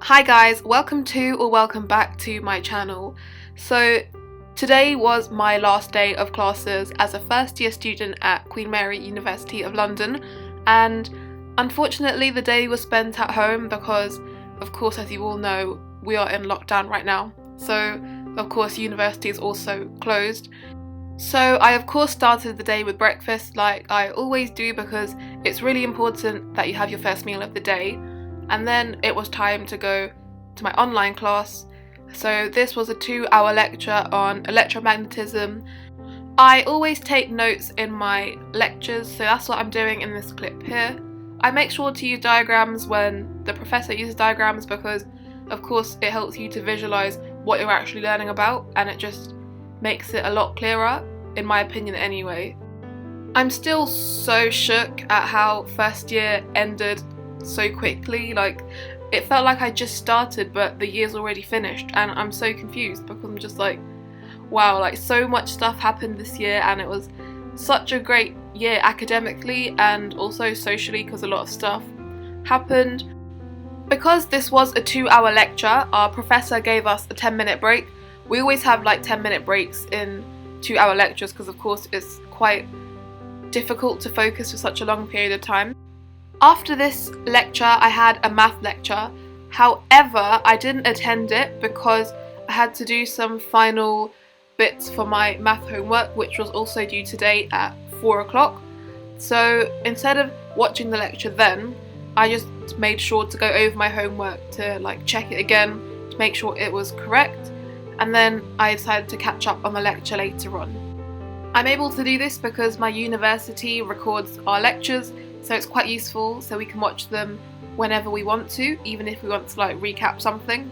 Hi guys, welcome back to my channel. So today was my last day of classes as a first year student at Queen Mary University of London, and unfortunately the day was spent at home because of course, as you all know, we are in lockdown right now, so of course university is also closed. So I of course started the day with breakfast like I always do because it's really important that you have your first meal of the day. And then it was time to go to my online class. So this was a 2-hour lecture on electromagnetism. I always take notes in my lectures, so that's what I'm doing in this clip here. I make sure to use diagrams when the professor uses diagrams because of course it helps you to visualize what you're actually learning about, and it just makes it a lot clearer, in my opinion anyway. I'm still so shook at how first year ended so quickly. Like, it felt like I just started but the year's already finished, and I'm so confused because I'm just like, wow, like so much stuff happened this year and it was such a great year academically and also socially because a lot of stuff happened. Because this was a 2-hour lecture, our professor gave us a 10-minute break. We always have like 10-minute breaks in 2-hour lectures because of course it's quite difficult to focus for such a long period of time. After this lecture, I had a math lecture. However, I didn't attend it because I had to do some final bits for my math homework, which was also due today at 4 o'clock. So instead of watching the lecture then, I just made sure to go over my homework to like check it again to make sure it was correct. And then I decided to catch up on the lecture later on. I'm able to do this because my university records our lectures, so it's quite useful, so we can watch them whenever we want to, even if we want to like recap something.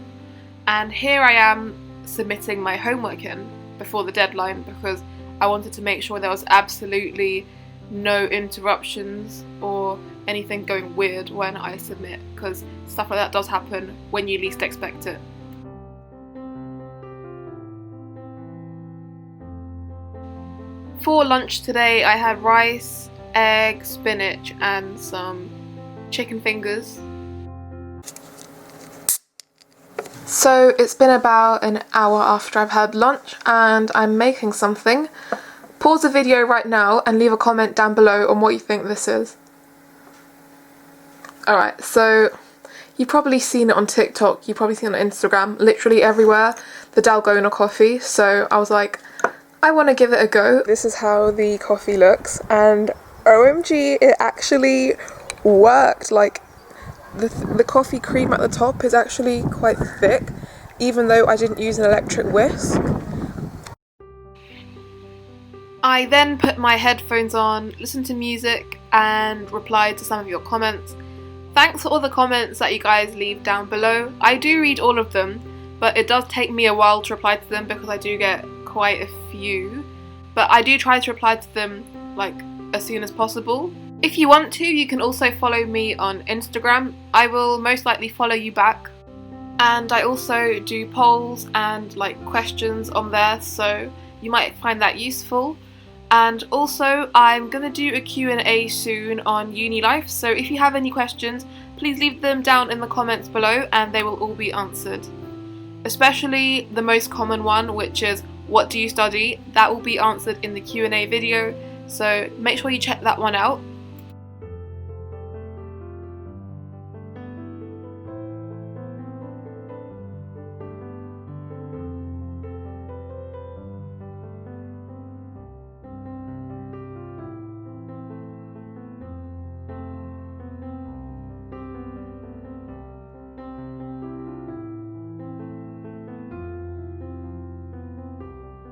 And here I am submitting my homework in before the deadline because I wanted to make sure there was absolutely no interruptions or anything going weird when I submit, because stuff like that does happen when you least expect it. For lunch today I had rice, egg, spinach and some chicken fingers. So it's been about an hour after I've had lunch and I'm making something. Pause the video right now and leave a comment down below on what you think this is. Alright, so you've probably seen it on TikTok, you've probably seen it on Instagram, literally everywhere, the dalgona coffee, so I was like, I want to give it a go. This is how the coffee looks, and OMG, it actually worked. Like, the coffee cream at the top is actually quite thick, even though I didn't use an electric whisk. I then put my headphones on, listened to music, and replied to some of your comments. Thanks for all the comments that you guys leave down below. I do read all of them, but it does take me a while to reply to them because I do get quite a few. But I do try to reply to them like as soon as possible. If you want to, you can also follow me on Instagram. I will most likely follow you back. And I also do polls and like questions on there, so you might find that useful. And also I'm gonna do a Q&A soon on uni life, so if you have any questions, please leave them down in the comments below and they will all be answered. Especially the most common one, which is what do you study? That will be answered in the Q&A video, so make sure you check that one out.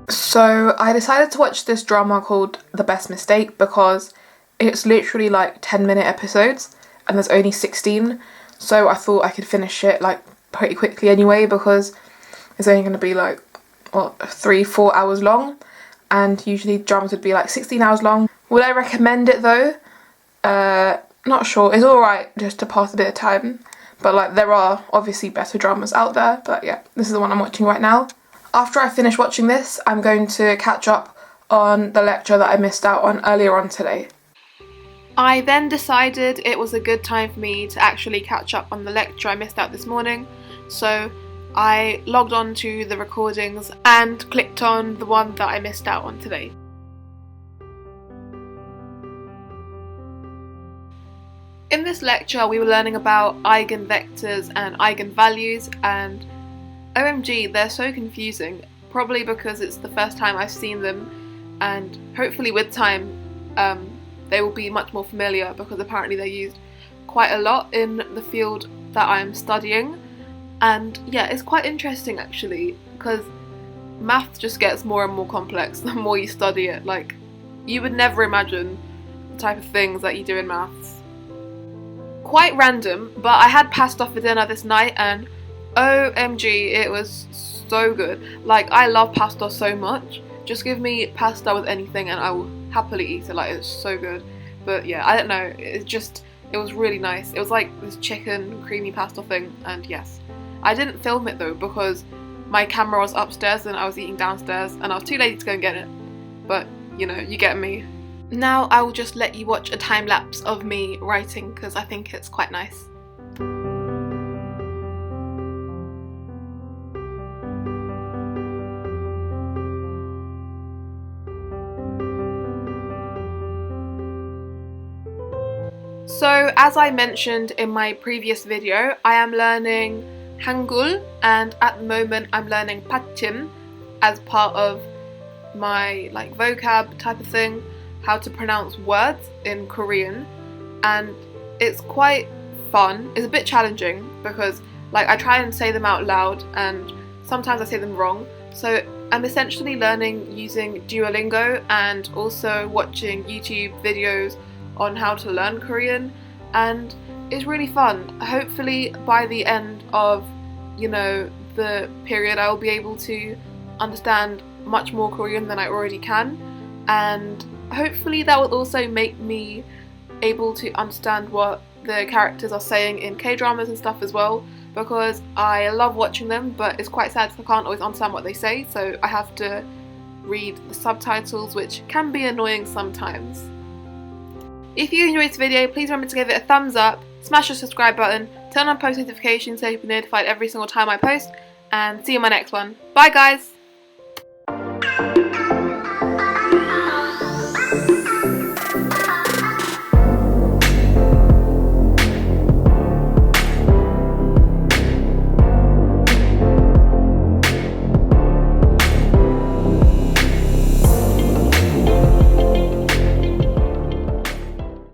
So I decided to watch this drama called The Best Mistake because it's literally like 10-minute episodes and there's only 16, so I thought I could finish it like pretty quickly anyway because it's only going to be like, what, 3-4 hours long, and usually dramas would be like 16 hours long. Would I recommend it though? Not sure. It's alright just to pass a bit of time, but like there are obviously better dramas out there, but yeah, this is the one I'm watching right now. After I finish watching this, I'm going to catch up on the lecture that I missed out on earlier on today. I then decided it was a good time for me to actually catch up on the lecture I missed out this morning so I logged on to the recordings and clicked on the one that I missed out on today. In this lecture we were learning about eigenvectors and eigenvalues, and OMG, they're so confusing, probably because it's the first time I've seen them, and hopefully with time they will be much more familiar, because apparently they're used quite a lot in the field that I'm studying. And yeah, it's quite interesting actually, because maths just gets more and more complex the more you study it. Like, you would never imagine the type of things that you do in maths. Quite random, but I had pasta for dinner this night and OMG, it was so good. Like, I love pasta so much. Just give me pasta with anything and I will happily eat it. Like, it's so good. But yeah, I don't know, it was really nice. It was like this chicken creamy pasta thing, and yes. I didn't film it though because my camera was upstairs and I was eating downstairs and I was too lazy to go and get it. But you know, you get me. Now I will just let you watch a time lapse of me writing because I think it's quite nice. So as I mentioned in my previous video, I am learning Hangul, and at the moment I'm learning Pachim as part of my like vocab type of thing, how to pronounce words in Korean, and it's quite fun. It's a bit challenging because like I try and say them out loud and sometimes I say them wrong, so I'm essentially learning using Duolingo and also watching YouTube videos on how to learn Korean, and it's really fun. Hopefully by the end of, you know, the period I will be able to understand much more Korean than I already can, and hopefully that will also make me able to understand what the characters are saying in K-dramas and stuff as well, because I love watching them, but it's quite sad because I can't always understand what they say, so I have to read the subtitles, which can be annoying sometimes. If you enjoyed this video, please remember to give it a thumbs up, smash the subscribe button, turn on post notifications so you'll be notified every single time I post, and see you in my next one. Bye guys!